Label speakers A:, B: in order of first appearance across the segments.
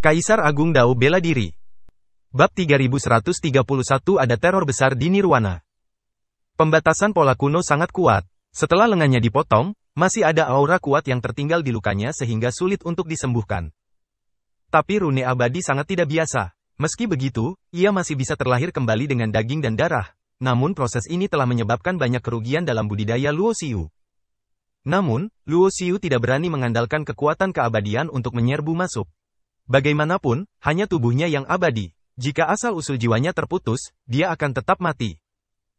A: Kaisar Agung Dao bela diri. Bab 3131 ada teror besar di Nirwana. Pembatasan pola kuno sangat kuat. Setelah lengannya dipotong, masih ada aura kuat yang tertinggal di lukanya sehingga sulit untuk disembuhkan. Tapi rune abadi sangat tidak biasa. Meski begitu, ia masih bisa terlahir kembali dengan daging dan darah. Namun proses ini telah menyebabkan banyak kerugian dalam budidaya Luo Xiu. Namun, Luo Xiu tidak berani mengandalkan kekuatan keabadian untuk menyerbu masuk. Bagaimanapun, hanya tubuhnya yang abadi. Jika asal-usul jiwanya terputus, dia akan tetap mati.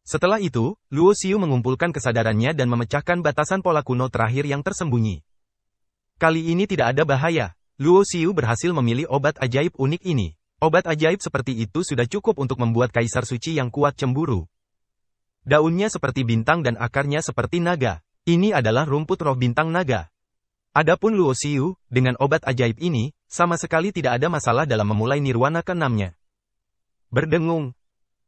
A: Setelah itu, Luo Xiu mengumpulkan kesadarannya dan memecahkan batasan pola kuno terakhir yang tersembunyi. Kali ini tidak ada bahaya. Luo Xiu berhasil memilih obat ajaib unik ini. Obat ajaib seperti itu sudah cukup untuk membuat Kaisar Suci yang kuat cemburu. Daunnya seperti bintang dan akarnya seperti naga. Ini adalah rumput roh bintang naga. Adapun Luo Xiu, dengan obat ajaib ini, sama sekali tidak ada masalah dalam memulai nirwana ke-6-nya. Berdengung.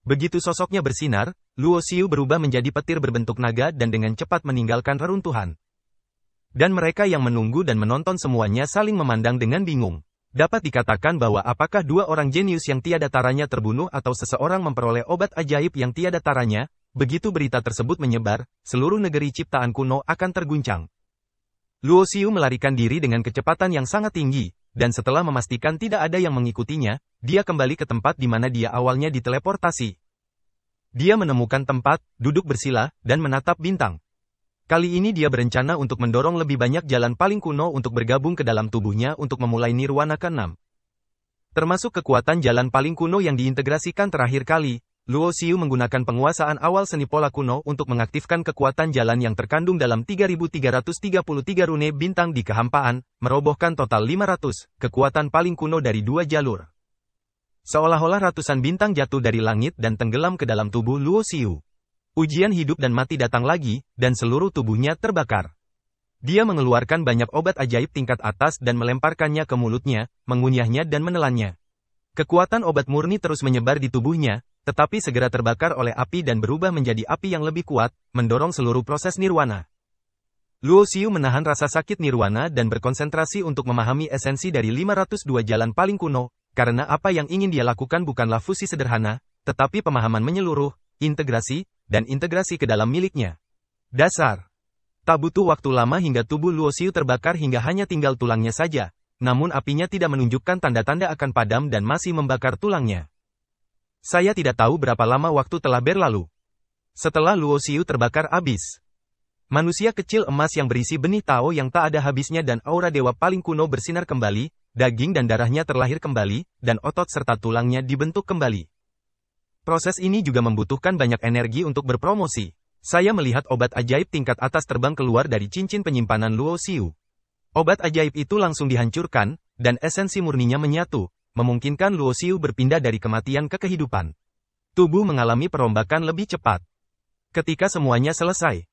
A: Begitu sosoknya bersinar, Luo Xiu berubah menjadi petir berbentuk naga dan dengan cepat meninggalkan reruntuhan. Dan mereka yang menunggu dan menonton semuanya saling memandang dengan bingung. Dapat dikatakan bahwa apakah dua orang jenius yang tiada taranya terbunuh atau seseorang memperoleh obat ajaib yang tiada taranya, begitu berita tersebut menyebar, seluruh negeri ciptaan kuno akan terguncang. Luo Xiu melarikan diri dengan kecepatan yang sangat tinggi, dan setelah memastikan tidak ada yang mengikutinya, dia kembali ke tempat di mana dia awalnya diteleportasi. Dia menemukan tempat, duduk bersila, dan menatap bintang. Kali ini dia berencana untuk mendorong lebih banyak jalan paling kuno untuk bergabung ke dalam tubuhnya untuk memulai nirwana ke-6. Termasuk kekuatan jalan paling kuno yang diintegrasikan terakhir kali, Luo Xiu menggunakan penguasaan awal seni pola kuno untuk mengaktifkan kekuatan jalan yang terkandung dalam 3333 rune bintang di kehampaan, merobohkan total 500, kekuatan paling kuno dari dua jalur. Seolah-olah ratusan bintang jatuh dari langit dan tenggelam ke dalam tubuh Luo Xiu. Ujian hidup dan mati datang lagi, dan seluruh tubuhnya terbakar. Dia mengeluarkan banyak obat ajaib tingkat atas dan melemparkannya ke mulutnya, mengunyahnya dan menelannya. Kekuatan obat murni terus menyebar di tubuhnya, tetapi segera terbakar oleh api dan berubah menjadi api yang lebih kuat, mendorong seluruh proses nirwana. Luo Xiu menahan rasa sakit nirwana dan berkonsentrasi untuk memahami esensi dari 502 jalan paling kuno, karena apa yang ingin dia lakukan bukanlah fusi sederhana, tetapi pemahaman menyeluruh, integrasi, dan integrasi ke dalam miliknya. Dasar. Tak butuh waktu lama hingga tubuh Luo Xiu terbakar hingga hanya tinggal tulangnya saja, namun apinya tidak menunjukkan tanda-tanda akan padam dan masih membakar tulangnya. Saya tidak tahu berapa lama waktu telah berlalu. Setelah Luo Xiu terbakar habis. Manusia kecil emas yang berisi benih Tao yang tak ada habisnya dan aura dewa paling kuno bersinar kembali, daging dan darahnya terlahir kembali, dan otot serta tulangnya dibentuk kembali. Proses ini juga membutuhkan banyak energi untuk berpromosi. Saya melihat obat ajaib tingkat atas terbang keluar dari cincin penyimpanan Luo Xiu. Obat ajaib itu langsung dihancurkan, dan esensi murninya menyatu, memungkinkan Luo Xiu berpindah dari kematian ke kehidupan. Tubuh mengalami perombakan lebih cepat. Ketika semuanya selesai,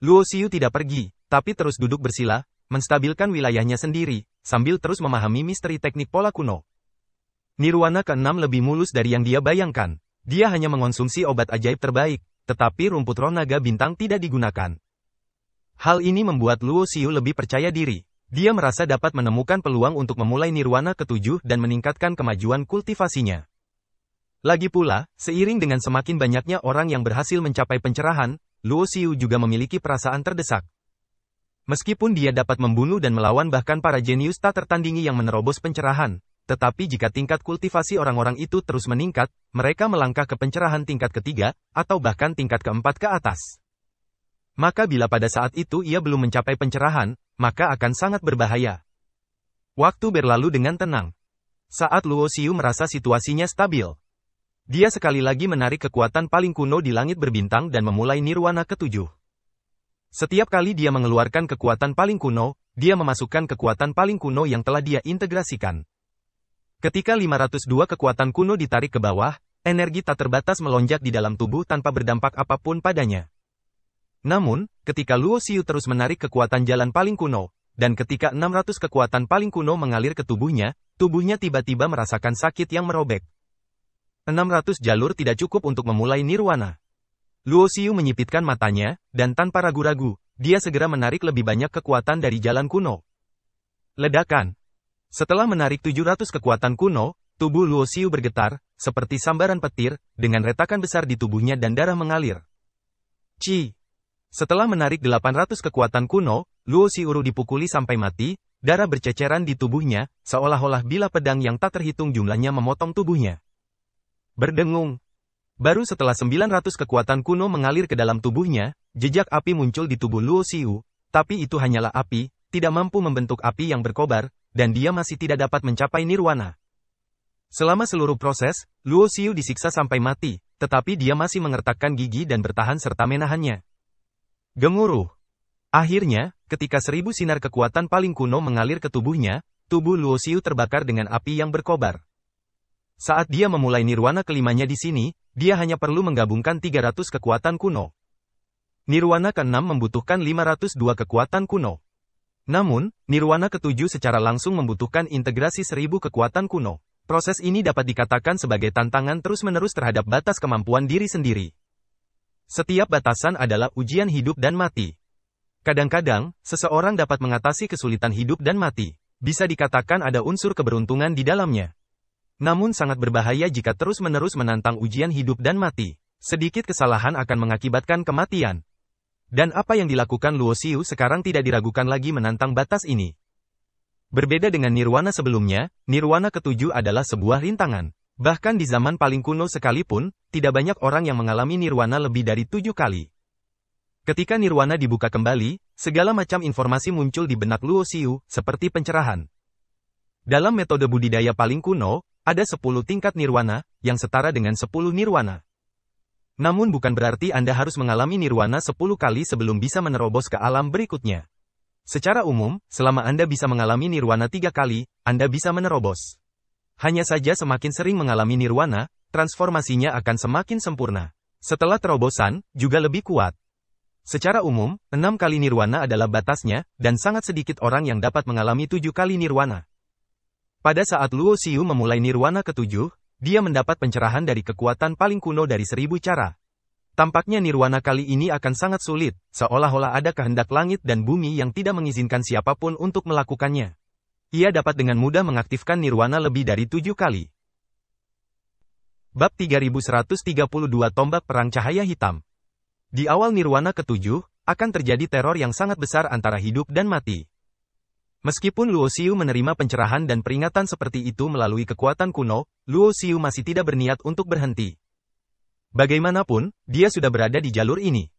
A: Luo Xiu tidak pergi, tapi terus duduk bersila, menstabilkan wilayahnya sendiri, sambil terus memahami misteri teknik pola kuno. Nirwana ke-6 lebih mulus dari yang dia bayangkan. Dia hanya mengonsumsi obat ajaib terbaik, tetapi rumput roh naga bintang tidak digunakan. Hal ini membuat Luo Xiu lebih percaya diri. Dia merasa dapat menemukan peluang untuk memulai nirwana ke-7 dan meningkatkan kemajuan kultivasinya. Lagi pula, seiring dengan semakin banyaknya orang yang berhasil mencapai pencerahan, Luo Xiu juga memiliki perasaan terdesak. Meskipun dia dapat membunuh dan melawan bahkan para jenius tak tertandingi yang menerobos pencerahan, tetapi jika tingkat kultivasi orang-orang itu terus meningkat, mereka melangkah ke pencerahan tingkat ketiga, atau bahkan tingkat keempat ke atas. Maka bila pada saat itu ia belum mencapai pencerahan, maka akan sangat berbahaya. Waktu berlalu dengan tenang. Saat Luo Xiu merasa situasinya stabil, dia sekali lagi menarik kekuatan paling kuno di langit berbintang dan memulai nirwana ke-7. Setiap kali dia mengeluarkan kekuatan paling kuno, dia memasukkan kekuatan paling kuno yang telah dia integrasikan. Ketika 502 kekuatan kuno ditarik ke bawah, energi tak terbatas melonjak di dalam tubuh tanpa berdampak apapun padanya. Namun, ketika Luo Xiu terus menarik kekuatan jalan paling kuno, dan ketika 600 kekuatan paling kuno mengalir ke tubuhnya tiba-tiba merasakan sakit yang merobek. 600 jalur tidak cukup untuk memulai nirwana. Luo Xiu menyipitkan matanya, dan tanpa ragu-ragu, dia segera menarik lebih banyak kekuatan dari jalan kuno. Ledakan. Setelah menarik 700 kekuatan kuno, tubuh Luo Xiu bergetar, seperti sambaran petir, dengan retakan besar di tubuhnya dan darah mengalir. Ci. Setelah menarik 800 kekuatan kuno, Luo Xiu dipukuli sampai mati, darah berceceran di tubuhnya, seolah-olah bilah pedang yang tak terhitung jumlahnya memotong tubuhnya. Berdengung. Baru setelah 900 kekuatan kuno mengalir ke dalam tubuhnya, jejak api muncul di tubuh Luo Xiu, tapi itu hanyalah api, tidak mampu membentuk api yang berkobar, dan dia masih tidak dapat mencapai nirwana. Selama seluruh proses, Luo Xiu disiksa sampai mati, tetapi dia masih mengertakkan gigi dan bertahan serta menahannya. Gemuruh. Akhirnya, ketika 1000 sinar kekuatan paling kuno mengalir ke tubuhnya, tubuh Luo Xiu terbakar dengan api yang berkobar. Saat dia memulai nirwana kelimanya di sini, dia hanya perlu menggabungkan 300 kekuatan kuno. Nirwana ke-6 membutuhkan 502 kekuatan kuno. Namun, nirwana ke-7 secara langsung membutuhkan integrasi 1000 kekuatan kuno. Proses ini dapat dikatakan sebagai tantangan terus-menerus terhadap batas kemampuan diri sendiri. Setiap batasan adalah ujian hidup dan mati. Kadang-kadang, seseorang dapat mengatasi kesulitan hidup dan mati. Bisa dikatakan ada unsur keberuntungan di dalamnya. Namun sangat berbahaya jika terus-menerus menantang ujian hidup dan mati. Sedikit kesalahan akan mengakibatkan kematian. Dan apa yang dilakukan Luo Xiu sekarang tidak diragukan lagi menantang batas ini. Berbeda dengan nirwana sebelumnya, nirwana ke-7 adalah sebuah rintangan. Bahkan di zaman paling kuno sekalipun, tidak banyak orang yang mengalami nirwana lebih dari 7 kali. Ketika nirwana dibuka kembali, segala macam informasi muncul di benak Luo Xiu, seperti pencerahan. Dalam metode budidaya paling kuno, ada 10 tingkat nirwana, yang setara dengan 10 nirwana. Namun bukan berarti Anda harus mengalami nirwana 10 kali sebelum bisa menerobos ke alam berikutnya. Secara umum, selama Anda bisa mengalami nirwana 3 kali, Anda bisa menerobos. Hanya saja semakin sering mengalami nirwana, transformasinya akan semakin sempurna. Setelah terobosan, juga lebih kuat. Secara umum, 6 kali nirwana adalah batasnya, dan sangat sedikit orang yang dapat mengalami 7 kali nirwana. Pada saat Luo Xiu memulai nirwana ke-7, dia mendapat pencerahan dari kekuatan paling kuno dari 1000 cara. Tampaknya nirwana kali ini akan sangat sulit, seolah-olah ada kehendak langit dan bumi yang tidak mengizinkan siapapun untuk melakukannya. Ia dapat dengan mudah mengaktifkan nirwana lebih dari 7 kali. Bab 3132 Tombak Perang Cahaya Hitam. Di awal nirwana ke-7, akan terjadi teror yang sangat besar antara hidup dan mati. Meskipun Luo Xiu menerima pencerahan dan peringatan seperti itu melalui kekuatan kuno, Luo Xiu masih tidak berniat untuk berhenti. Bagaimanapun, dia sudah berada di jalur ini.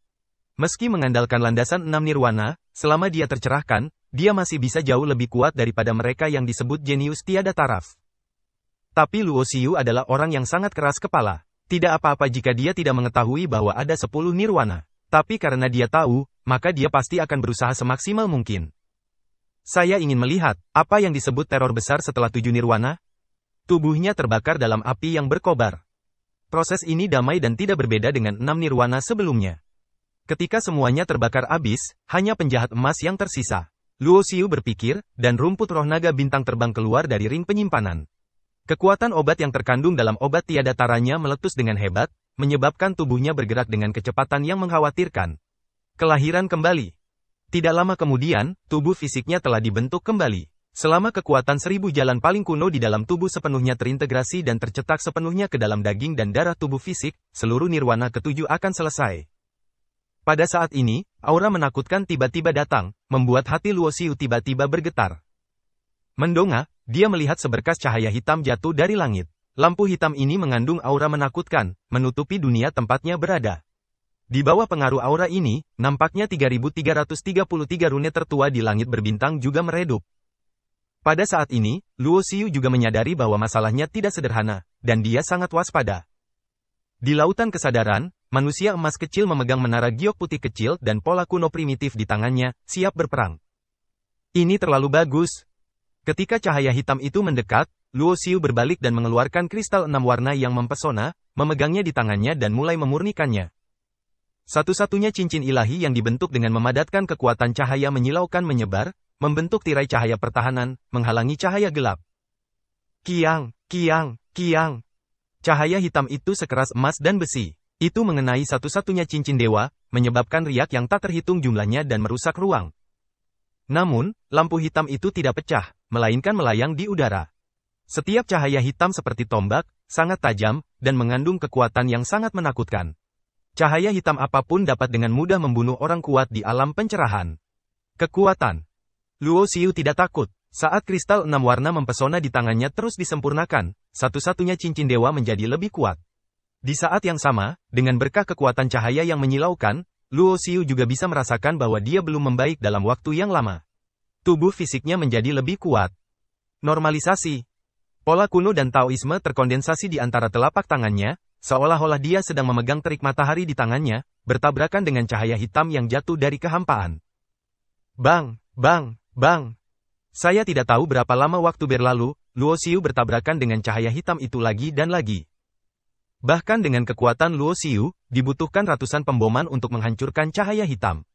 A: Meski mengandalkan landasan 6 nirwana, selama dia tercerahkan, dia masih bisa jauh lebih kuat daripada mereka yang disebut jenius tiada taraf. Tapi Luo Xiu adalah orang yang sangat keras kepala. Tidak apa-apa jika dia tidak mengetahui bahwa ada 10 nirwana. Tapi karena dia tahu, maka dia pasti akan berusaha semaksimal mungkin. Saya ingin melihat, apa yang disebut teror besar setelah 7 nirwana? Tubuhnya terbakar dalam api yang berkobar. Proses ini damai dan tidak berbeda dengan 6 nirwana sebelumnya. Ketika semuanya terbakar habis, hanya penjahat emas yang tersisa. Luo Xiu berpikir, dan rumput roh naga bintang terbang keluar dari ring penyimpanan. Kekuatan obat yang terkandung dalam obat tiada taranya meletus dengan hebat, menyebabkan tubuhnya bergerak dengan kecepatan yang mengkhawatirkan. Kelahiran kembali. Tidak lama kemudian, tubuh fisiknya telah dibentuk kembali. Selama kekuatan 1000 jalan paling kuno di dalam tubuh sepenuhnya terintegrasi dan tercetak sepenuhnya ke dalam daging dan darah tubuh fisik, seluruh nirwana ke-7 akan selesai. Pada saat ini, aura menakutkan tiba-tiba datang, membuat hati Luo Xiu tiba-tiba bergetar. Mendongak, dia melihat seberkas cahaya hitam jatuh dari langit. Lampu hitam ini mengandung aura menakutkan, menutupi dunia tempatnya berada. Di bawah pengaruh aura ini, nampaknya 3333 rune tertua di langit berbintang juga meredup. Pada saat ini, Luo Xiu juga menyadari bahwa masalahnya tidak sederhana, dan dia sangat waspada. Di lautan kesadaran, manusia emas kecil memegang menara giok putih kecil dan pola kuno primitif di tangannya, siap berperang. Ini terlalu bagus. Ketika cahaya hitam itu mendekat, Luo Xiu berbalik dan mengeluarkan kristal 6 warna yang mempesona, memegangnya di tangannya dan mulai memurnikannya. Satu-satunya cincin ilahi yang dibentuk dengan memadatkan kekuatan cahaya menyilaukan menyebar, membentuk tirai cahaya pertahanan, menghalangi cahaya gelap. Kiang, kiang, kiang. Cahaya hitam itu sekeras emas dan besi. Itu mengenai satu-satunya cincin dewa, menyebabkan riak yang tak terhitung jumlahnya dan merusak ruang. Namun, lampu hitam itu tidak pecah. melainkan melayang di udara. Setiap cahaya hitam seperti tombak, sangat tajam, dan mengandung kekuatan yang sangat menakutkan. Cahaya hitam apapun dapat dengan mudah membunuh orang kuat di alam pencerahan. Kekuatan. Luo Xiu tidak takut. Saat kristal 6 warna mempesona di tangannya terus disempurnakan, satu-satunya cincin dewa menjadi lebih kuat. Di saat yang sama, dengan berkah kekuatan cahaya yang menyilaukan, Luo Xiu juga bisa merasakan bahwa dia belum membaik dalam waktu yang lama. Tubuh fisiknya menjadi lebih kuat. Normalisasi. Pola kuno dan Taoisme terkondensasi di antara telapak tangannya, seolah-olah dia sedang memegang terik matahari di tangannya, bertabrakan dengan cahaya hitam yang jatuh dari kehampaan. Bang, bang, bang. Saya tidak tahu berapa lama waktu berlalu, Luo Xiu bertabrakan dengan cahaya hitam itu lagi dan lagi. Bahkan dengan kekuatan Luo Xiu, dibutuhkan ratusan pemboman untuk menghancurkan cahaya hitam.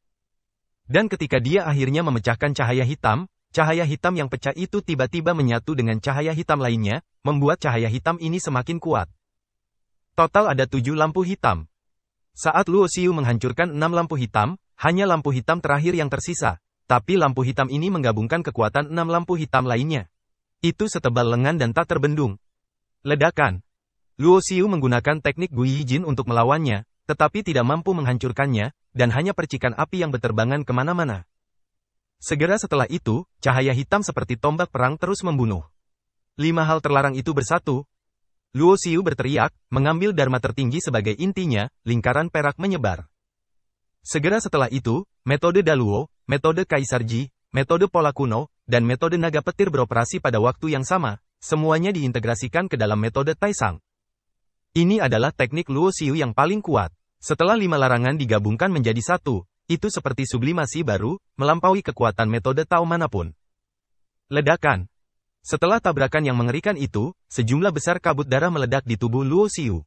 A: Dan ketika dia akhirnya memecahkan cahaya hitam yang pecah itu tiba-tiba menyatu dengan cahaya hitam lainnya, membuat cahaya hitam ini semakin kuat. Total ada 7 lampu hitam. Saat Luo Xiu menghancurkan 6 lampu hitam, hanya lampu hitam terakhir yang tersisa. Tapi lampu hitam ini menggabungkan kekuatan 6 lampu hitam lainnya. Itu setebal lengan dan tak terbendung. Ledakan. Luo Xiu menggunakan teknik Gui Jin untuk melawannya, tetapi tidak mampu menghancurkannya, dan hanya percikan api yang berterbangan kemana-mana. Segera setelah itu, cahaya hitam seperti tombak perang terus membunuh. 5 hal terlarang itu bersatu. Luo Xiu berteriak, mengambil dharma tertinggi sebagai intinya, lingkaran perak menyebar. Segera setelah itu, metode Daluo, metode Kaisar Ji, metode pola kuno, dan metode naga petir beroperasi pada waktu yang sama, semuanya diintegrasikan ke dalam metode Taisang. Ini adalah teknik Luo Xiu yang paling kuat. Setelah 5 larangan digabungkan menjadi satu, itu seperti sublimasi baru, melampaui kekuatan metode Tao manapun. Ledakan. Setelah tabrakan yang mengerikan itu, sejumlah besar kabut darah meledak di tubuh Luo Xiu.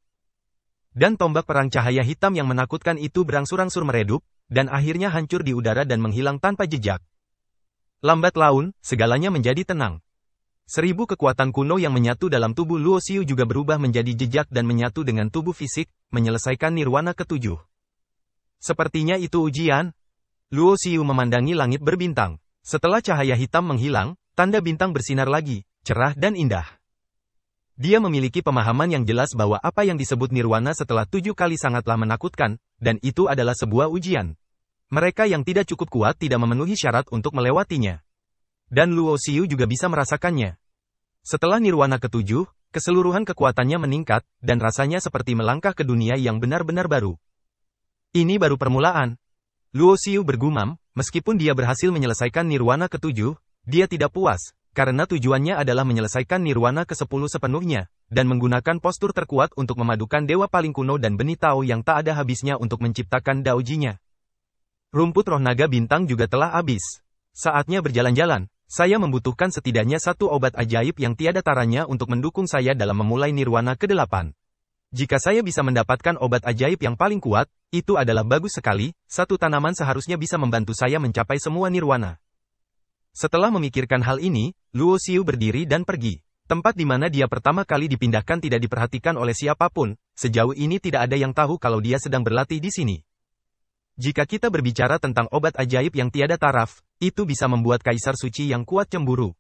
A: Dan tombak perang cahaya hitam yang menakutkan itu berangsur-angsur meredup, dan akhirnya hancur di udara dan menghilang tanpa jejak. Lambat laun, segalanya menjadi tenang. 1000 kekuatan kuno yang menyatu dalam tubuh Luo Xiu juga berubah menjadi jejak dan menyatu dengan tubuh fisik, menyelesaikan nirwana ke-7. Sepertinya itu ujian. Luo Xiu memandangi langit berbintang. Setelah cahaya hitam menghilang, tanda bintang bersinar lagi, cerah dan indah. Dia memiliki pemahaman yang jelas bahwa apa yang disebut nirwana setelah 7 kali sangatlah menakutkan, dan itu adalah sebuah ujian. Mereka yang tidak cukup kuat tidak memenuhi syarat untuk melewatinya. Dan Luo Xiu juga bisa merasakannya. Setelah nirwana ke-7, keseluruhan kekuatannya meningkat, dan rasanya seperti melangkah ke dunia yang benar-benar baru. Ini baru permulaan. Luo Xiu bergumam, meskipun dia berhasil menyelesaikan nirwana ke-7, dia tidak puas, karena tujuannya adalah menyelesaikan nirwana ke-10 sepenuhnya, dan menggunakan postur terkuat untuk memadukan dewa paling kuno dan benih Tao yang tak ada habisnya untuk menciptakan Daojinya. Rumput roh naga bintang juga telah habis. Saatnya berjalan-jalan. Saya membutuhkan setidaknya 1 obat ajaib yang tiada taranya untuk mendukung saya dalam memulai nirwana ke-8. Jika saya bisa mendapatkan obat ajaib yang paling kuat, itu adalah bagus sekali, 1 tanaman seharusnya bisa membantu saya mencapai semua nirwana. Setelah memikirkan hal ini, Luo Xiu berdiri dan pergi. Tempat di mana dia pertama kali dipindahkan tidak diperhatikan oleh siapapun, sejauh ini tidak ada yang tahu kalau dia sedang berlatih di sini. Jika kita berbicara tentang obat ajaib yang tiada taraf, itu bisa membuat Kaisar Suci yang kuat cemburu.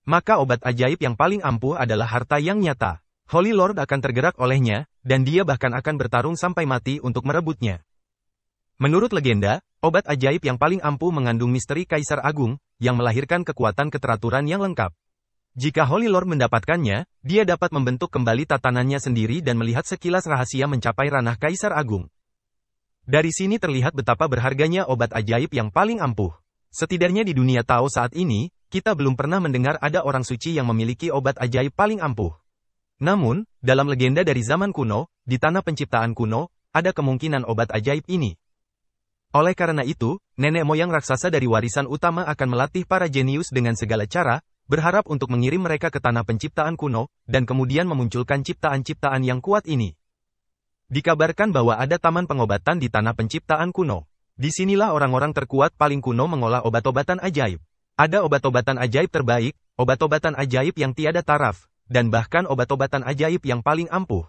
A: Maka obat ajaib yang paling ampuh adalah harta yang nyata. Holy Lord akan tergerak olehnya, dan dia bahkan akan bertarung sampai mati untuk merebutnya. Menurut legenda, obat ajaib yang paling ampuh mengandung misteri Kaisar Agung, yang melahirkan kekuatan keteraturan yang lengkap. Jika Holy Lord mendapatkannya, dia dapat membentuk kembali tatanannya sendiri dan melihat sekilas rahasia mencapai ranah Kaisar Agung. Dari sini terlihat betapa berharganya obat ajaib yang paling ampuh. Setidaknya di dunia Tao saat ini, kita belum pernah mendengar ada orang suci yang memiliki obat ajaib paling ampuh. Namun, dalam legenda dari zaman kuno, di tanah penciptaan kuno, ada kemungkinan obat ajaib ini. Oleh karena itu, nenek moyang raksasa dari warisan utama akan melatih para jenius dengan segala cara, berharap untuk mengirim mereka ke tanah penciptaan kuno, dan kemudian memunculkan ciptaan-ciptaan yang kuat ini. Dikabarkan bahwa ada taman pengobatan di tanah penciptaan kuno. Disinilah orang-orang terkuat paling kuno mengolah obat-obatan ajaib. Ada obat-obatan ajaib terbaik, obat-obatan ajaib yang tiada taraf, dan bahkan obat-obatan ajaib yang paling ampuh.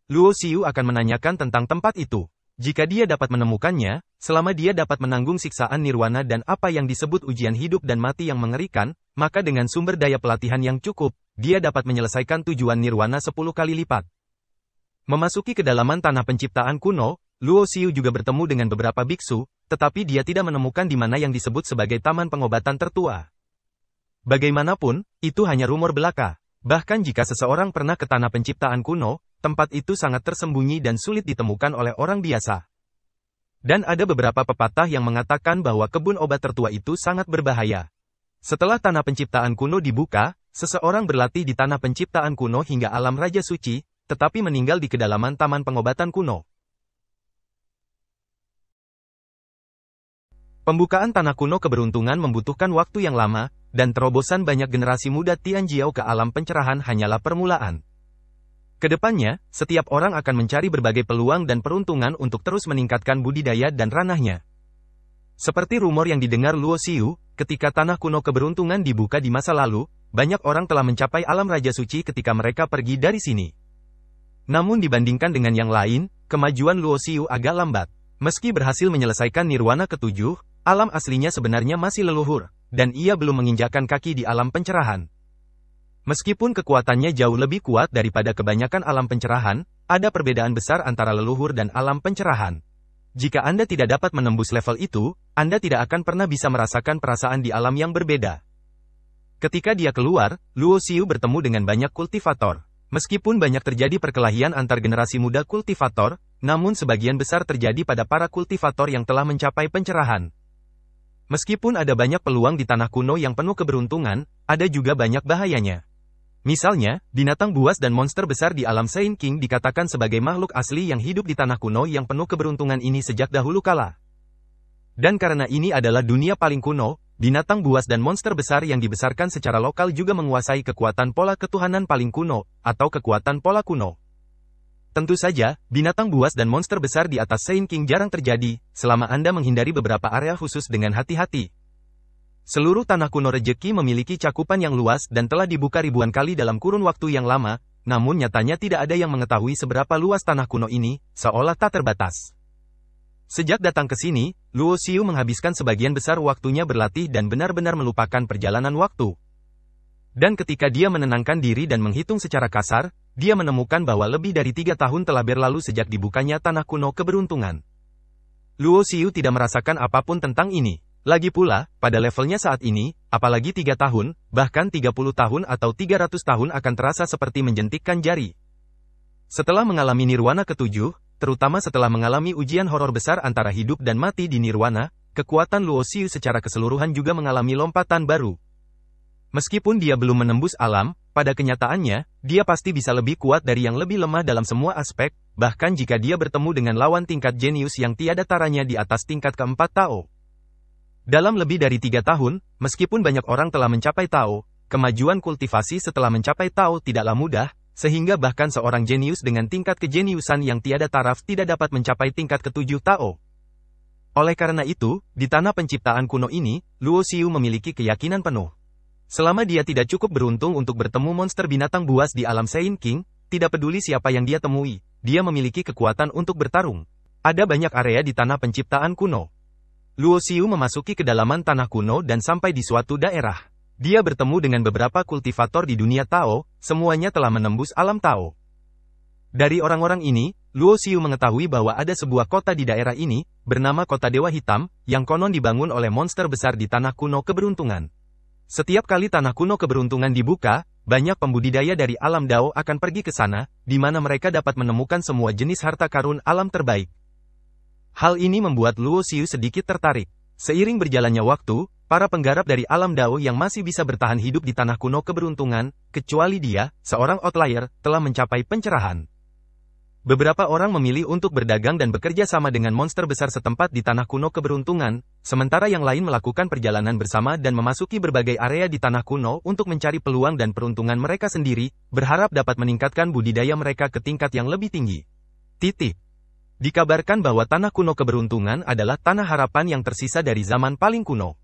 A: Luo Xiu akan menanyakan tentang tempat itu. Jika dia dapat menemukannya, selama dia dapat menanggung siksaan nirwana dan apa yang disebut ujian hidup dan mati yang mengerikan, maka dengan sumber daya pelatihan yang cukup, dia dapat menyelesaikan tujuan nirwana 10 kali lipat. Memasuki kedalaman tanah penciptaan kuno, Luo Xiu juga bertemu dengan beberapa biksu, tetapi dia tidak menemukan di mana yang disebut sebagai taman pengobatan tertua. Bagaimanapun, itu hanya rumor belaka. Bahkan jika seseorang pernah ke tanah penciptaan kuno, tempat itu sangat tersembunyi dan sulit ditemukan oleh orang biasa. Dan ada beberapa pepatah yang mengatakan bahwa kebun obat tertua itu sangat berbahaya. Setelah tanah penciptaan kuno dibuka, seseorang berlatih di tanah penciptaan kuno hingga alam Raja Suci, tetapi meninggal di kedalaman taman pengobatan kuno. Pembukaan tanah kuno keberuntungan membutuhkan waktu yang lama, dan terobosan banyak generasi muda Tianjiao ke alam pencerahan hanyalah permulaan. Kedepannya, setiap orang akan mencari berbagai peluang dan peruntungan untuk terus meningkatkan budidaya dan ranahnya. Seperti rumor yang didengar Luo Xiu, ketika tanah kuno keberuntungan dibuka di masa lalu, banyak orang telah mencapai alam Raja Suci ketika mereka pergi dari sini. Namun dibandingkan dengan yang lain, kemajuan Luo Xiu agak lambat. Meski berhasil menyelesaikan nirwana ke-7, alam aslinya sebenarnya masih leluhur, dan ia belum menginjakkan kaki di alam pencerahan. Meskipun kekuatannya jauh lebih kuat daripada kebanyakan alam pencerahan, ada perbedaan besar antara leluhur dan alam pencerahan. Jika Anda tidak dapat menembus level itu, Anda tidak akan pernah bisa merasakan perasaan di alam yang berbeda. Ketika dia keluar, Luo Xiu bertemu dengan banyak kultivator. Meskipun banyak terjadi perkelahian antar generasi muda kultivator, namun sebagian besar terjadi pada para kultivator yang telah mencapai pencerahan. Meskipun ada banyak peluang di tanah kuno yang penuh keberuntungan, ada juga banyak bahayanya. Misalnya, binatang buas dan monster besar di alam Saint King dikatakan sebagai makhluk asli yang hidup di tanah kuno yang penuh keberuntungan ini sejak dahulu kala. Dan karena ini adalah dunia paling kuno, binatang buas dan monster besar yang dibesarkan secara lokal juga menguasai kekuatan pola ketuhanan paling kuno, atau kekuatan pola kuno. Tentu saja, binatang buas dan monster besar di atas Saint King jarang terjadi, selama Anda menghindari beberapa area khusus dengan hati-hati. Seluruh tanah kuno rejeki memiliki cakupan yang luas dan telah dibuka ribuan kali dalam kurun waktu yang lama, namun nyatanya tidak ada yang mengetahui seberapa luas tanah kuno ini, seolah tak terbatas. Sejak datang ke sini, Luo Xiu menghabiskan sebagian besar waktunya berlatih dan benar-benar melupakan perjalanan waktu. Dan ketika dia menenangkan diri dan menghitung secara kasar, dia menemukan bahwa lebih dari 3 tahun telah berlalu sejak dibukanya tanah kuno keberuntungan. Luo Xiu tidak merasakan apapun tentang ini. Lagi pula, pada levelnya saat ini, apalagi 3 tahun, bahkan 30 tahun atau 300 tahun akan terasa seperti menjentikkan jari. Setelah mengalami nirwana ke-7, terutama setelah mengalami ujian horor besar antara hidup dan mati di nirwana, kekuatan Luo Xiu secara keseluruhan juga mengalami lompatan baru. Meskipun dia belum menembus alam, pada kenyataannya, dia pasti bisa lebih kuat dari yang lebih lemah dalam semua aspek, bahkan jika dia bertemu dengan lawan tingkat jenius yang tiada taranya di atas tingkat keempat Tao. Dalam lebih dari 3 tahun, meskipun banyak orang telah mencapai Tao, kemajuan kultivasi setelah mencapai Tao tidaklah mudah, sehingga bahkan seorang jenius dengan tingkat kejeniusan yang tiada taraf tidak dapat mencapai tingkat ke-7 Tao. Oleh karena itu, di tanah penciptaan kuno ini, Luo Xiu memiliki keyakinan penuh. Selama dia tidak cukup beruntung untuk bertemu monster binatang buas di alam Saint King, tidak peduli siapa yang dia temui, dia memiliki kekuatan untuk bertarung. Ada banyak area di tanah penciptaan kuno. Luo Xiu memasuki kedalaman tanah kuno dan sampai di suatu daerah. Dia bertemu dengan beberapa kultivator di dunia Tao, semuanya telah menembus alam Tao. Dari orang-orang ini, Luo Xiu mengetahui bahwa ada sebuah kota di daerah ini, bernama Kota Dewa Hitam, yang konon dibangun oleh monster besar di tanah kuno keberuntungan. Setiap kali tanah kuno keberuntungan dibuka, banyak pembudidaya dari alam Dao akan pergi ke sana, di mana mereka dapat menemukan semua jenis harta karun alam terbaik. Hal ini membuat Luo Xiu sedikit tertarik. Seiring berjalannya waktu, para penggarap dari alam Dao yang masih bisa bertahan hidup di tanah kuno keberuntungan, kecuali dia, seorang outlier, telah mencapai pencerahan. Beberapa orang memilih untuk berdagang dan bekerja sama dengan monster besar setempat di tanah kuno keberuntungan, sementara yang lain melakukan perjalanan bersama dan memasuki berbagai area di tanah kuno untuk mencari peluang dan peruntungan mereka sendiri, berharap dapat meningkatkan budidaya mereka ke tingkat yang lebih tinggi. Dikabarkan bahwa tanah kuno keberuntungan adalah tanah harapan yang tersisa dari zaman paling kuno.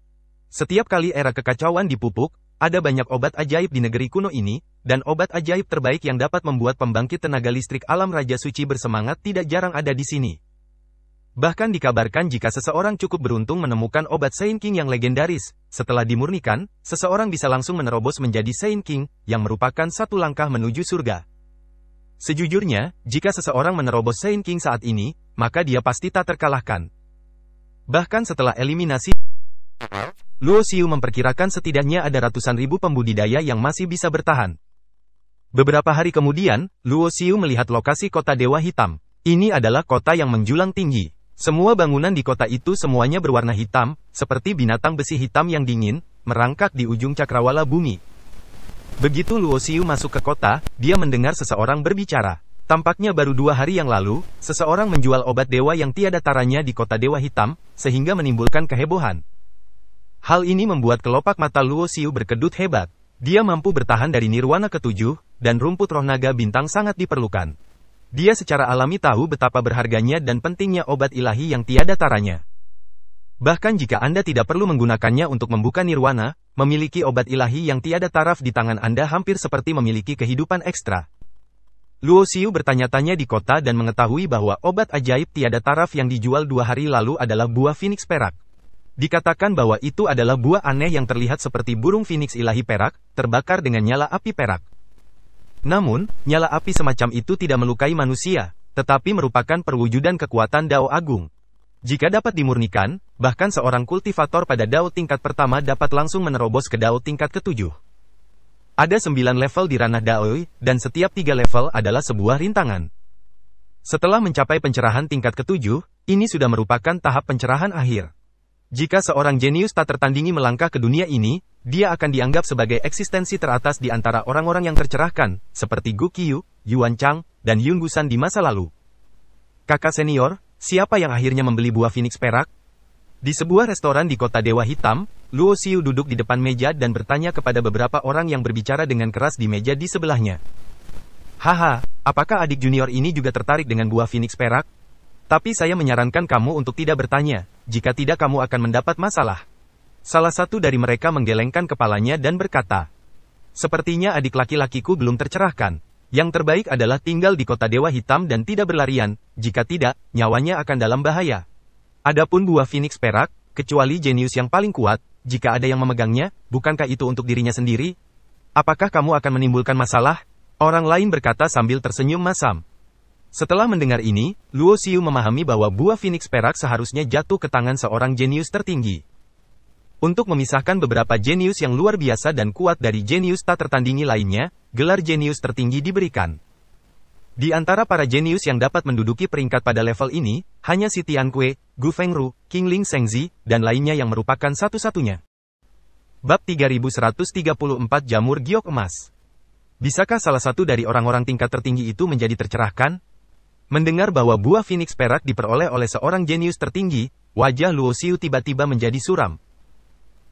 A: Setiap kali era kekacauan dipupuk, ada banyak obat ajaib di negeri kuno ini, dan obat ajaib terbaik yang dapat membuat pembangkit tenaga listrik alam Raja Suci bersemangat tidak jarang ada di sini. Bahkan dikabarkan jika seseorang cukup beruntung menemukan obat Saint King yang legendaris, setelah dimurnikan, seseorang bisa langsung menerobos menjadi Saint King, yang merupakan satu langkah menuju surga. Sejujurnya, jika seseorang menerobos Saint King saat ini, maka dia pasti tak terkalahkan. Bahkan setelah eliminasi, Luo Xiu memperkirakan setidaknya ada ratusan ribu pembudidaya yang masih bisa bertahan. Beberapa hari kemudian, Luo Xiu melihat lokasi kota Dewa Hitam. Ini adalah kota yang menjulang tinggi. Semua bangunan di kota itu semuanya berwarna hitam, seperti binatang besi hitam yang dingin, merangkak di ujung cakrawala bumi. Begitu Luo Xiu masuk ke kota, dia mendengar seseorang berbicara. Tampaknya baru 2 hari yang lalu, seseorang menjual obat dewa yang tiada taranya di kota Dewa Hitam, sehingga menimbulkan kehebohan. Hal ini membuat kelopak mata Luo Xiu berkedut hebat. Dia mampu bertahan dari nirwana ke-7, dan rumput roh naga bintang sangat diperlukan. Dia secara alami tahu betapa berharganya dan pentingnya obat ilahi yang tiada taranya. Bahkan jika Anda tidak perlu menggunakannya untuk membuka nirwana, memiliki obat ilahi yang tiada taraf di tangan Anda hampir seperti memiliki kehidupan ekstra. Luo Xiu bertanya-tanya di kota dan mengetahui bahwa obat ajaib tiada taraf yang dijual 2 hari lalu adalah buah Phoenix perak. Dikatakan bahwa itu adalah buah aneh yang terlihat seperti burung Phoenix ilahi perak, terbakar dengan nyala api perak. Namun, nyala api semacam itu tidak melukai manusia, tetapi merupakan perwujudan kekuatan Dao Agung. Jika dapat dimurnikan, bahkan seorang kultivator pada Dao tingkat pertama dapat langsung menerobos ke Dao tingkat ke-7. Ada 9 level di ranah Dao, dan setiap 3 level adalah sebuah rintangan. Setelah mencapai pencerahan tingkat ke-7, ini sudah merupakan tahap pencerahan akhir. Jika seorang jenius tak tertandingi melangkah ke dunia ini, dia akan dianggap sebagai eksistensi teratas di antara orang-orang yang tercerahkan, seperti Gu Qiu, Yuan Chang, dan Yun Gusan di masa lalu. Kakak senior, siapa yang akhirnya membeli buah Phoenix perak? Di sebuah restoran di kota Dewa Hitam, Luo Xiu duduk di depan meja dan bertanya kepada beberapa orang yang berbicara dengan keras di meja di sebelahnya. Haha, apakah adik junior ini juga tertarik dengan buah Phoenix perak? Tapi saya menyarankan kamu untuk tidak bertanya, jika tidak kamu akan mendapat masalah. Salah satu dari mereka menggelengkan kepalanya dan berkata, sepertinya adik laki-lakiku belum tercerahkan. Yang terbaik adalah tinggal di kota Dewa Hitam dan tidak berlarian, jika tidak, nyawanya akan dalam bahaya. Adapun buah Phoenix perak, kecuali jenius yang paling kuat, jika ada yang memegangnya, bukankah itu untuk dirinya sendiri? Apakah kamu akan menimbulkan masalah? Orang lain berkata sambil tersenyum masam. Setelah mendengar ini, Luo Xiu memahami bahwa buah Phoenix perak seharusnya jatuh ke tangan seorang jenius tertinggi. Untuk memisahkan beberapa jenius yang luar biasa dan kuat dari jenius tak tertandingi lainnya, gelar jenius tertinggi diberikan. Di antara para jenius yang dapat menduduki peringkat pada level ini, hanya si Tianque, Gu Fengru, King Ling Shengzi, dan lainnya yang merupakan satu-satunya. Bab 3134 Jamur Giok Emas. Bisakah salah satu dari orang-orang tingkat tertinggi itu menjadi tercerahkan? Mendengar bahwa buah Phoenix perak diperoleh oleh seorang jenius tertinggi, wajah Luo Xiu tiba-tiba menjadi suram.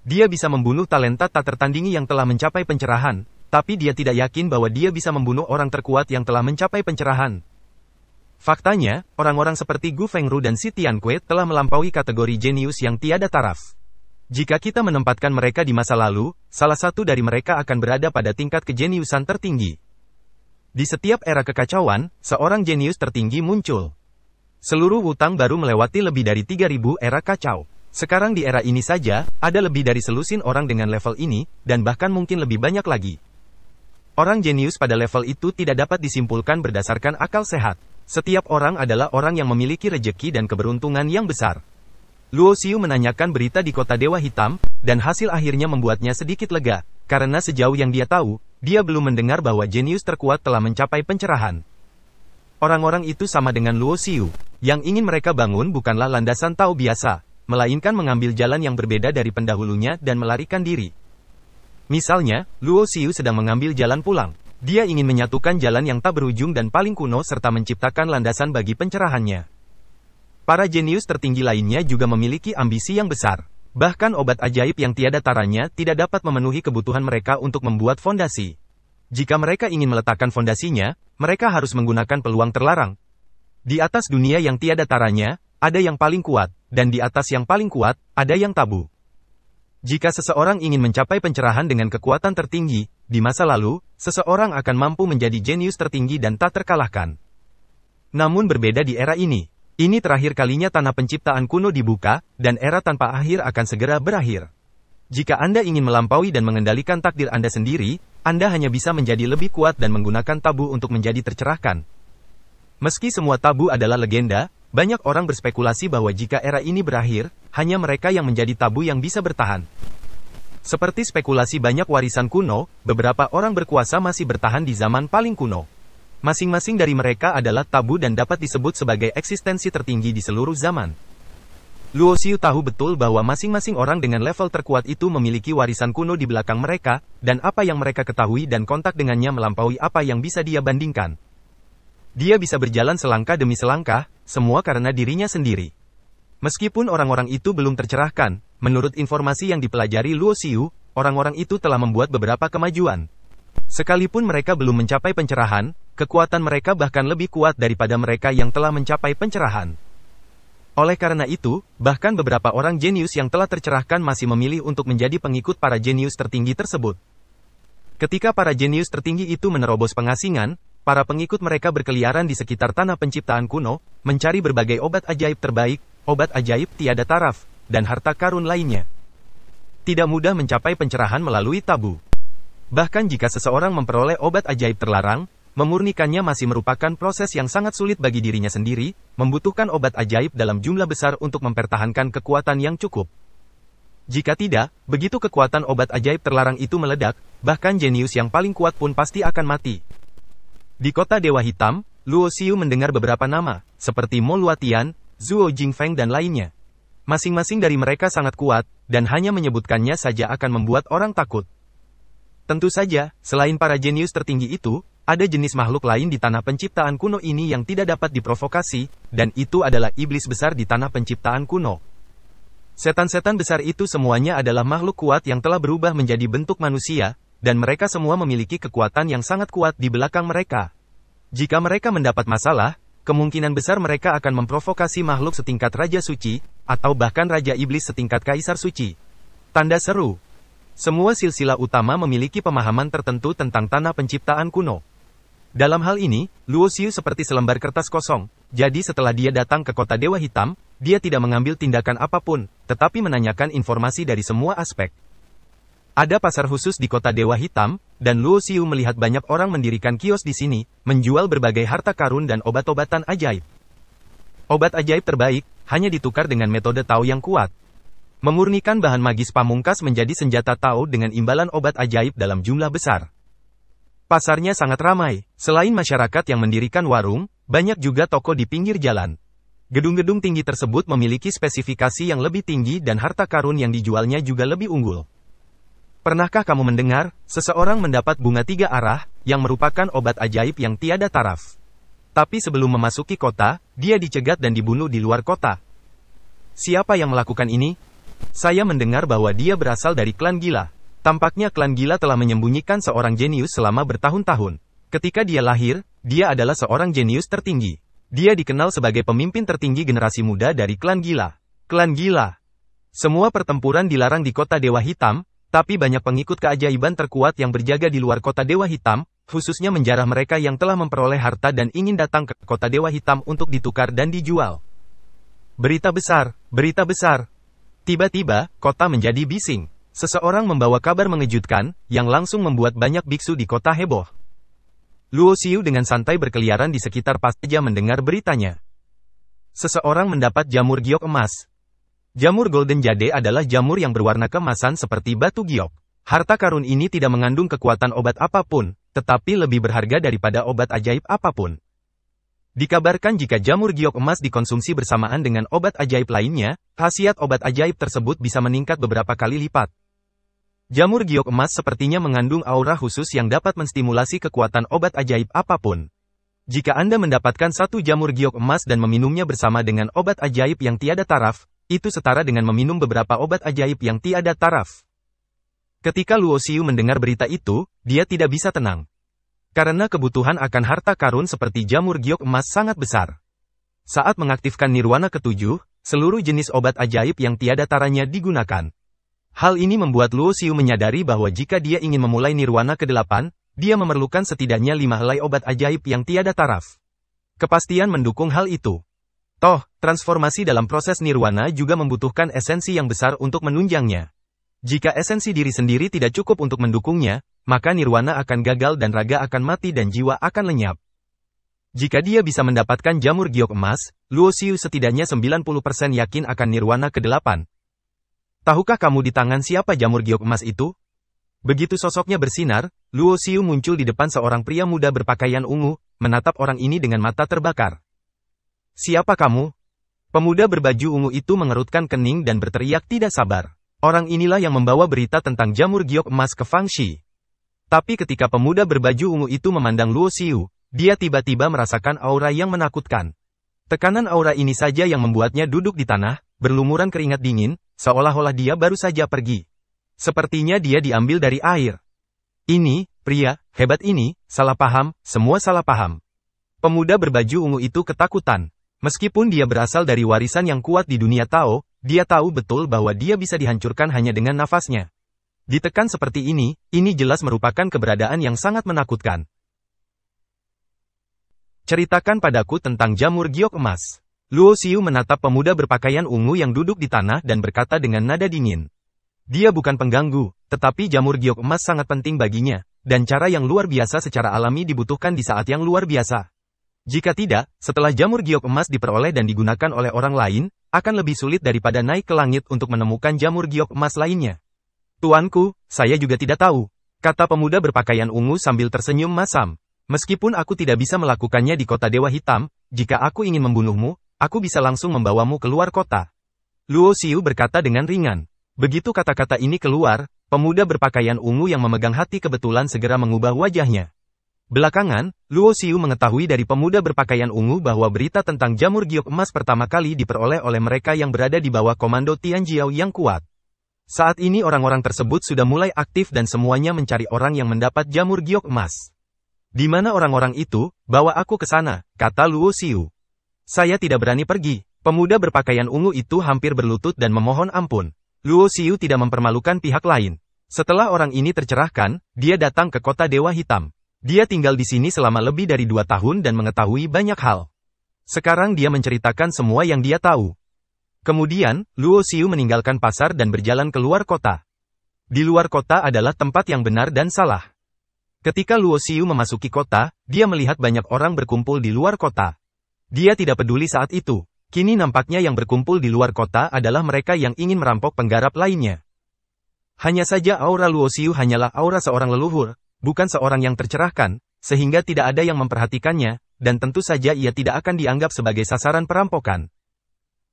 A: Dia bisa membunuh talenta tak tertandingi yang telah mencapai pencerahan, tapi dia tidak yakin bahwa dia bisa membunuh orang terkuat yang telah mencapai pencerahan. Faktanya, orang-orang seperti Gu Fengru dan Si Tianque telah melampaui kategori jenius yang tiada taraf. Jika kita menempatkan mereka di masa lalu, salah satu dari mereka akan berada pada tingkat kejeniusan tertinggi. Di setiap era kekacauan, seorang jenius tertinggi muncul. Seluruh Wutang baru melewati lebih dari 3000 era kacau. Sekarang di era ini saja, ada lebih dari selusin orang dengan level ini, dan bahkan mungkin lebih banyak lagi. Orang jenius pada level itu tidak dapat disimpulkan berdasarkan akal sehat. Setiap orang adalah orang yang memiliki rejeki dan keberuntungan yang besar. Luo Xiu menanyakan berita di kota Dewa Hitam, dan hasil akhirnya membuatnya sedikit lega, karena sejauh yang dia tahu, dia belum mendengar bahwa jenius terkuat telah mencapai pencerahan. Orang-orang itu sama dengan Luo Xiu. Yang ingin mereka bangun bukanlah landasan Tao biasa, melainkan mengambil jalan yang berbeda dari pendahulunya dan melarikan diri. Misalnya, Luo Xiu sedang mengambil jalan pulang. Dia ingin menyatukan jalan yang tak berujung dan paling kuno serta menciptakan landasan bagi pencerahannya. Para jenius tertinggi lainnya juga memiliki ambisi yang besar. Bahkan obat ajaib yang tiada taranya tidak dapat memenuhi kebutuhan mereka untuk membuat fondasi. Jika mereka ingin meletakkan fondasinya, mereka harus menggunakan peluang terlarang. Di atas dunia yang tiada taranya, ada yang paling kuat, dan di atas yang paling kuat, ada yang tabu. Jika seseorang ingin mencapai pencerahan dengan kekuatan tertinggi, di masa lalu, seseorang akan mampu menjadi jenius tertinggi dan tak terkalahkan. Namun berbeda di era ini. Ini terakhir kalinya tanah penciptaan kuno dibuka, dan era tanpa akhir akan segera berakhir. Jika Anda ingin melampaui dan mengendalikan takdir Anda sendiri, Anda hanya bisa menjadi lebih kuat dan menggunakan tabu untuk menjadi tercerahkan. Meski semua tabu adalah legenda, banyak orang berspekulasi bahwa jika era ini berakhir, hanya mereka yang menjadi tabu yang bisa bertahan. Seperti spekulasi banyak warisan kuno, beberapa orang berkuasa masih bertahan di zaman paling kuno. Masing-masing dari mereka adalah tabu dan dapat disebut sebagai eksistensi tertinggi di seluruh zaman. Luo Xiu tahu betul bahwa masing-masing orang dengan level terkuat itu memiliki warisan kuno di belakang mereka, dan apa yang mereka ketahui dan kontak dengannya melampaui apa yang bisa dia bandingkan. Dia bisa berjalan selangkah demi selangkah, semua karena dirinya sendiri. Meskipun orang-orang itu belum tercerahkan, menurut informasi yang dipelajari Luo Xiu, orang-orang itu telah membuat beberapa kemajuan. Sekalipun mereka belum mencapai pencerahan, kekuatan mereka bahkan lebih kuat daripada mereka yang telah mencapai pencerahan. Oleh karena itu, bahkan beberapa orang jenius yang telah tercerahkan masih memilih untuk menjadi pengikut para jenius tertinggi tersebut. Ketika para jenius tertinggi itu menerobos pengasingan, para pengikut mereka berkeliaran di sekitar tanah penciptaan kuno, mencari berbagai obat ajaib terbaik, obat ajaib tiada taraf, dan harta karun lainnya. Tidak mudah mencapai pencerahan melalui tabu. Bahkan jika seseorang memperoleh obat ajaib terlarang, memurnikannya masih merupakan proses yang sangat sulit bagi dirinya sendiri, membutuhkan obat ajaib dalam jumlah besar untuk mempertahankan kekuatan yang cukup. Jika tidak, begitu kekuatan obat ajaib terlarang itu meledak, bahkan jenius yang paling kuat pun pasti akan mati. Di kota Dewa Hitam, Luo Xiu mendengar beberapa nama, seperti Mo Luatian, Zhuo Jingfeng dan lainnya. Masing-masing dari mereka sangat kuat, dan hanya menyebutkannya saja akan membuat orang takut. Tentu saja, selain para jenius tertinggi itu, ada jenis makhluk lain di tanah penciptaan kuno ini yang tidak dapat diprovokasi, dan itu adalah iblis besar di tanah penciptaan kuno. Setan-setan besar itu semuanya adalah makhluk kuat yang telah berubah menjadi bentuk manusia, dan mereka semua memiliki kekuatan yang sangat kuat di belakang mereka. Jika mereka mendapat masalah, kemungkinan besar mereka akan memprovokasi makhluk setingkat Raja Suci, atau bahkan Raja Iblis setingkat Kaisar Suci. Tanda seru. Semua silsilah utama memiliki pemahaman tertentu tentang tanah penciptaan kuno. Dalam hal ini, Luo Xiu seperti selembar kertas kosong, jadi setelah dia datang ke kota Dewa Hitam, dia tidak mengambil tindakan apapun, tetapi menanyakan informasi dari semua aspek. Ada pasar khusus di kota Dewa Hitam, dan Luo Xiu melihat banyak orang mendirikan kios di sini, menjual berbagai harta karun dan obat-obatan ajaib. Obat ajaib terbaik, hanya ditukar dengan metode Tao yang kuat. Memurnikan bahan magis pamungkas menjadi senjata Tao dengan imbalan obat ajaib dalam jumlah besar. Pasarnya sangat ramai, selain masyarakat yang mendirikan warung, banyak juga toko di pinggir jalan. Gedung-gedung tinggi tersebut memiliki spesifikasi yang lebih tinggi dan harta karun yang dijualnya juga lebih unggul. Pernahkah kamu mendengar, seseorang mendapat bunga 3 arah, yang merupakan obat ajaib yang tiada taraf? Tapi sebelum memasuki kota, dia dicegat dan dibunuh di luar kota. Siapa yang melakukan ini? Saya mendengar bahwa dia berasal dari klan gila. Tampaknya klan gila telah menyembunyikan seorang jenius selama bertahun-tahun. Ketika dia lahir, dia adalah seorang jenius tertinggi. Dia dikenal sebagai pemimpin tertinggi generasi muda dari klan gila. Klan gila. Semua pertempuran dilarang di kota Dewa Hitam, tapi banyak pengikut keajaiban terkuat yang berjaga di luar kota Dewa Hitam, khususnya menjarah mereka yang telah memperoleh harta dan ingin datang ke kota Dewa Hitam untuk ditukar dan dijual. Berita besar, berita besar. Tiba-tiba, kota menjadi bising. Seseorang membawa kabar mengejutkan, yang langsung membuat banyak biksu di kota heboh. Luo Xiu dengan santai berkeliaran di sekitar pas saja mendengar beritanya. Seseorang mendapat jamur giok emas. Jamur Golden Jade adalah jamur yang berwarna keemasan seperti batu giok. Harta karun ini tidak mengandung kekuatan obat apapun, tetapi lebih berharga daripada obat ajaib apapun. Dikabarkan jika jamur giok emas dikonsumsi bersamaan dengan obat ajaib lainnya, khasiat obat ajaib tersebut bisa meningkat beberapa kali lipat. Jamur giok emas sepertinya mengandung aura khusus yang dapat menstimulasi kekuatan obat ajaib apapun. Jika Anda mendapatkan 1 jamur giok emas dan meminumnya bersama dengan obat ajaib yang tiada taraf, itu setara dengan meminum beberapa obat ajaib yang tiada taraf. Ketika Luo Xiu mendengar berita itu, dia tidak bisa tenang. Karena kebutuhan akan harta karun seperti jamur giok emas sangat besar. Saat mengaktifkan nirwana ke-7, seluruh jenis obat ajaib yang tiada taranya digunakan. Hal ini membuat Luo Xiu menyadari bahwa jika dia ingin memulai nirwana ke-8, dia memerlukan setidaknya 5 helai obat ajaib yang tiada taraf. Kepastian mendukung hal itu. Toh, transformasi dalam proses nirwana juga membutuhkan esensi yang besar untuk menunjangnya. Jika esensi diri sendiri tidak cukup untuk mendukungnya, maka nirwana akan gagal dan raga akan mati dan jiwa akan lenyap. Jika dia bisa mendapatkan jamur giok emas, Luo Xiu setidaknya 90% yakin akan nirwana ke-8. Tahukah kamu di tangan siapa jamur giok emas itu? Begitu sosoknya bersinar, Luo Xiu muncul di depan seorang pria muda berpakaian ungu, menatap orang ini dengan mata terbakar. Siapa kamu? Pemuda berbaju ungu itu mengerutkan kening dan berteriak tidak sabar. Orang inilah yang membawa berita tentang jamur giok emas ke Fang Shi. Tapi ketika pemuda berbaju ungu itu memandang Luo Xiu, dia tiba-tiba merasakan aura yang menakutkan. Tekanan aura ini saja yang membuatnya duduk di tanah, berlumuran keringat dingin, seolah-olah dia baru saja pergi. Sepertinya dia diambil dari air. Ini, pria, hebat ini, salah paham, semua salah paham. Pemuda berbaju ungu itu ketakutan. Meskipun dia berasal dari warisan yang kuat di dunia Tao, dia tahu betul bahwa dia bisa dihancurkan hanya dengan nafasnya. Ditekan seperti ini jelas merupakan keberadaan yang sangat menakutkan. Ceritakan padaku tentang jamur giok emas. Luo Xiu menatap pemuda berpakaian ungu yang duduk di tanah dan berkata dengan nada dingin. Dia bukan pengganggu, tetapi jamur giok emas sangat penting baginya, dan cara yang luar biasa secara alami dibutuhkan di saat yang luar biasa. Jika tidak, setelah jamur giok emas diperoleh dan digunakan oleh orang lain, akan lebih sulit daripada naik ke langit untuk menemukan jamur giok emas lainnya. Tuanku, saya juga tidak tahu, kata pemuda berpakaian ungu sambil tersenyum masam. Meskipun aku tidak bisa melakukannya di kota Dewa Hitam, jika aku ingin membunuhmu, aku bisa langsung membawamu keluar kota. Luo Xiu berkata dengan ringan. Begitu kata-kata ini keluar, pemuda berpakaian ungu yang memegang hati kebetulan segera mengubah wajahnya. Belakangan, Luo Xiu mengetahui dari pemuda berpakaian ungu bahwa berita tentang jamur giok emas pertama kali diperoleh oleh mereka yang berada di bawah komando Tian Jiao yang kuat. Saat ini orang-orang tersebut sudah mulai aktif dan semuanya mencari orang yang mendapat jamur giok emas. Di mana orang-orang itu? Bawa aku ke sana, kata Luo Xiu. Saya tidak berani pergi. Pemuda berpakaian ungu itu hampir berlutut dan memohon ampun. Luo Xiu tidak mempermalukan pihak lain. Setelah orang ini tercerahkan, dia datang ke kota Dewa Hitam. Dia tinggal di sini selama lebih dari 2 tahun dan mengetahui banyak hal. Sekarang dia menceritakan semua yang dia tahu. Kemudian, Luo Xiu meninggalkan pasar dan berjalan keluar kota. Di luar kota adalah tempat yang benar dan salah. Ketika Luo Xiu memasuki kota, dia melihat banyak orang berkumpul di luar kota. Dia tidak peduli saat itu. Kini nampaknya yang berkumpul di luar kota adalah mereka yang ingin merampok penggarap lainnya. Hanya saja aura Luo Xiu hanyalah aura seorang leluhur, bukan seorang yang tercerahkan, sehingga tidak ada yang memperhatikannya, dan tentu saja ia tidak akan dianggap sebagai sasaran perampokan.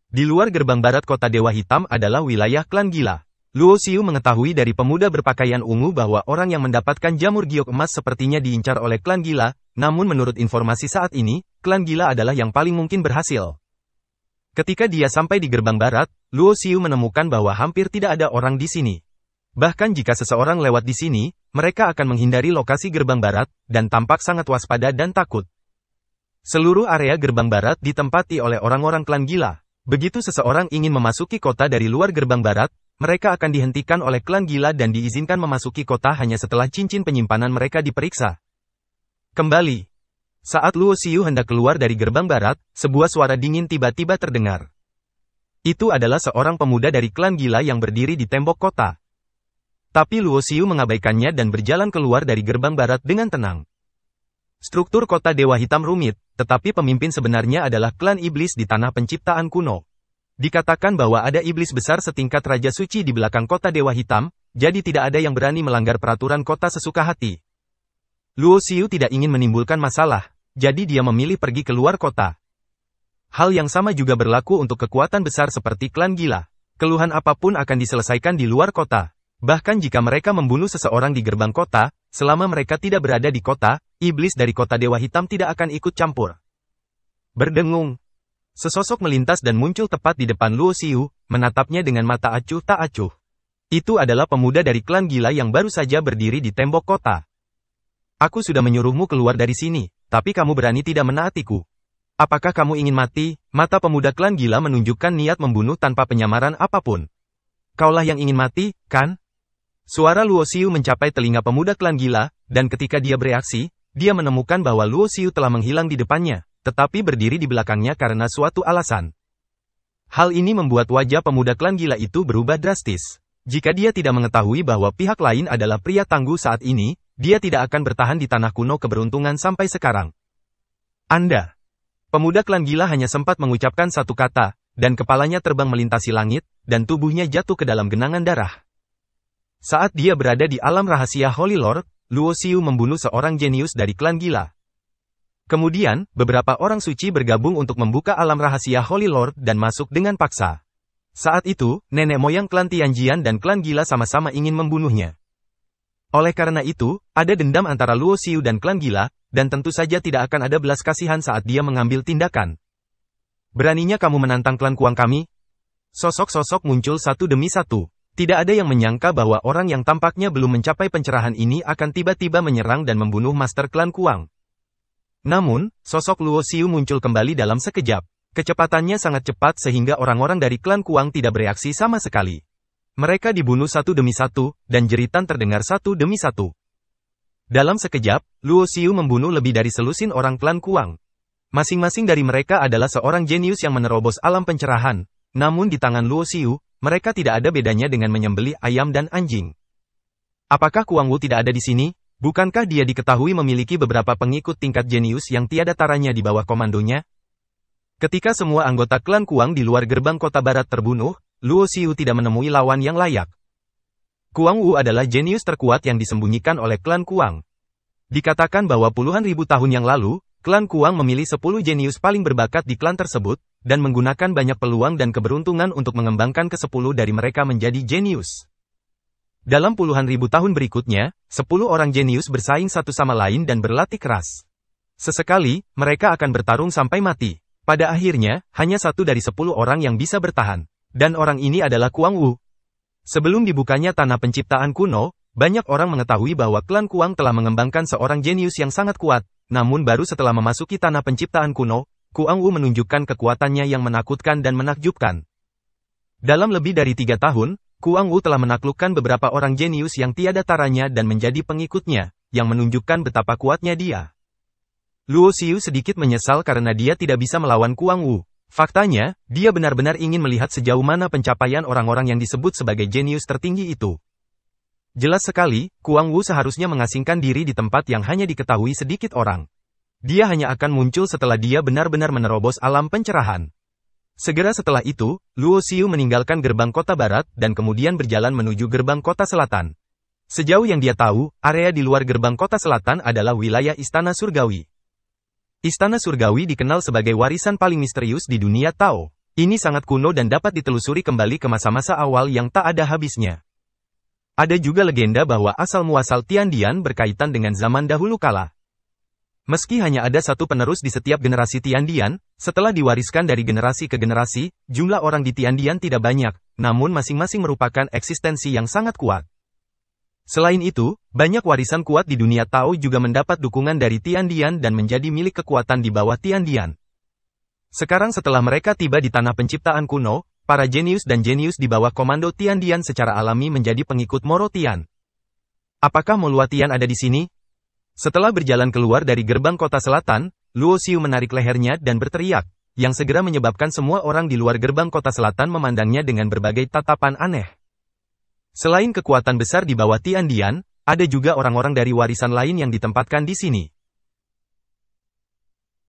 A: Di luar gerbang barat kota Dewa Hitam adalah wilayah klan gila. Luo Xiu mengetahui dari pemuda berpakaian ungu bahwa orang yang mendapatkan jamur giok emas sepertinya diincar oleh klan gila, namun menurut informasi saat ini, klan gila adalah yang paling mungkin berhasil. Ketika dia sampai di gerbang barat, Luo Xiu menemukan bahwa hampir tidak ada orang di sini. Bahkan jika seseorang lewat di sini, mereka akan menghindari lokasi gerbang barat, dan tampak sangat waspada dan takut. Seluruh area gerbang barat ditempati oleh orang-orang klan gila. Begitu seseorang ingin memasuki kota dari luar gerbang barat, mereka akan dihentikan oleh klan gila dan diizinkan memasuki kota hanya setelah cincin penyimpanan mereka diperiksa. Kembali. Saat Luo Xiu hendak keluar dari gerbang barat, sebuah suara dingin tiba-tiba terdengar. Itu adalah seorang pemuda dari klan gila yang berdiri di tembok kota. Tapi Luo Xiu mengabaikannya dan berjalan keluar dari gerbang barat dengan tenang. Struktur kota Dewa Hitam rumit, tetapi pemimpin sebenarnya adalah klan iblis di tanah penciptaan kuno. Dikatakan bahwa ada iblis besar setingkat Raja Suci di belakang kota Dewa Hitam, jadi tidak ada yang berani melanggar peraturan kota sesuka hati. Luo Xiu tidak ingin menimbulkan masalah, jadi dia memilih pergi keluar kota. Hal yang sama juga berlaku untuk kekuatan besar seperti klan gila. Keluhan apapun akan diselesaikan di luar kota. Bahkan jika mereka membunuh seseorang di gerbang kota, selama mereka tidak berada di kota, iblis dari kota Dewa Hitam tidak akan ikut campur. Berdengung. Sesosok melintas dan muncul tepat di depan Luo Xiu, menatapnya dengan mata acuh tak acuh. Itu adalah pemuda dari klan gila yang baru saja berdiri di tembok kota. Aku sudah menyuruhmu keluar dari sini, tapi kamu berani tidak menaatiku. Apakah kamu ingin mati? Mata pemuda klan gila menunjukkan niat membunuh tanpa penyamaran apapun. Kaulah yang ingin mati, kan? Suara Luo Xiu mencapai telinga pemuda klan gila, dan ketika dia bereaksi, dia menemukan bahwa Luo Xiu telah menghilang di depannya, tetapi berdiri di belakangnya karena suatu alasan. Hal ini membuat wajah pemuda klan gila itu berubah drastis. Jika dia tidak mengetahui bahwa pihak lain adalah pria tangguh saat ini, dia tidak akan bertahan di tanah kuno keberuntungan sampai sekarang. Anda. Pemuda klan gila hanya sempat mengucapkan satu kata, dan kepalanya terbang melintasi langit, dan tubuhnya jatuh ke dalam genangan darah. Saat dia berada di alam rahasia Holy Lord, Luo Xiu membunuh seorang jenius dari klan gila. Kemudian, beberapa orang suci bergabung untuk membuka alam rahasia Holy Lord dan masuk dengan paksa. Saat itu, nenek moyang klan Tianjian dan klan gila sama-sama ingin membunuhnya. Oleh karena itu, ada dendam antara Luo Xiu dan klan gila, dan tentu saja tidak akan ada belas kasihan saat dia mengambil tindakan. Beraninya kamu menantang klan Kuang kami? Sosok-sosok muncul satu demi satu. Tidak ada yang menyangka bahwa orang yang tampaknya belum mencapai pencerahan ini akan tiba-tiba menyerang dan membunuh Master Klan Kuang. Namun, sosok Luo Xiu muncul kembali dalam sekejap. Kecepatannya sangat cepat sehingga orang-orang dari klan Kuang tidak bereaksi sama sekali. Mereka dibunuh satu demi satu, dan jeritan terdengar satu demi satu. Dalam sekejap, Luo Xiu membunuh lebih dari selusin orang klan Kuang. Masing-masing dari mereka adalah seorang jenius yang menerobos alam pencerahan. Namun di tangan Luo Xiu, mereka tidak ada bedanya dengan menyembelih ayam dan anjing. Apakah Kuang Wu tidak ada di sini? Bukankah dia diketahui memiliki beberapa pengikut tingkat jenius yang tiada taranya di bawah komandonya? Ketika semua anggota klan Kuang di luar gerbang kota barat terbunuh, Luo Xiu tidak menemui lawan yang layak. Kuang Wu adalah jenius terkuat yang disembunyikan oleh klan Kuang. Dikatakan bahwa puluhan ribu tahun yang lalu, klan Kuang memilih 10 jenius paling berbakat di klan tersebut, dan menggunakan banyak peluang dan keberuntungan untuk mengembangkan ke-10 dari mereka menjadi jenius. Dalam puluhan ribu tahun berikutnya, 10 orang jenius bersaing satu sama lain dan berlatih keras. Sesekali, mereka akan bertarung sampai mati. Pada akhirnya, hanya satu dari 10 orang yang bisa bertahan. Dan orang ini adalah Kuang Wu. Sebelum dibukanya tanah penciptaan kuno, banyak orang mengetahui bahwa klan Kuang telah mengembangkan seorang jenius yang sangat kuat, namun baru setelah memasuki tanah penciptaan kuno, Kuang Wu menunjukkan kekuatannya yang menakutkan dan menakjubkan. Dalam lebih dari 3 tahun, Kuang Wu telah menaklukkan beberapa orang jenius yang tiada taranya dan menjadi pengikutnya, yang menunjukkan betapa kuatnya dia. Luo Xiu sedikit menyesal karena dia tidak bisa melawan Kuang Wu. Faktanya, dia benar-benar ingin melihat sejauh mana pencapaian orang-orang yang disebut sebagai jenius tertinggi itu. Jelas sekali, Kuang Wu seharusnya mengasingkan diri di tempat yang hanya diketahui sedikit orang. Dia hanya akan muncul setelah dia benar-benar menerobos alam pencerahan. Segera setelah itu, Luo Xiu meninggalkan gerbang kota barat dan kemudian berjalan menuju gerbang kota selatan. Sejauh yang dia tahu, area di luar gerbang kota selatan adalah wilayah Istana Surgawi. Istana Surgawi dikenal sebagai warisan paling misterius di dunia Tao. Ini sangat kuno dan dapat ditelusuri kembali ke masa-masa awal yang tak ada habisnya. Ada juga legenda bahwa asal-muasal Tiandian berkaitan dengan zaman dahulu kala. Meski hanya ada satu penerus di setiap generasi Tiandian, setelah diwariskan dari generasi ke generasi, jumlah orang di Tiandian tidak banyak, namun masing-masing merupakan eksistensi yang sangat kuat. Selain itu, banyak warisan kuat di dunia Tao juga mendapat dukungan dari Tiandian dan menjadi milik kekuatan di bawah Tiandian. Sekarang setelah mereka tiba di tanah penciptaan kuno, para jenius dan jenius di bawah komando Tiandian secara alami menjadi pengikut Moro Tian. Apakah Molua Tian ada di sini? Setelah berjalan keluar dari gerbang kota selatan, Luo Xiu menarik lehernya dan berteriak, yang segera menyebabkan semua orang di luar gerbang kota selatan memandangnya dengan berbagai tatapan aneh. Selain kekuatan besar di bawah Tiandian, ada juga orang-orang dari warisan lain yang ditempatkan di sini.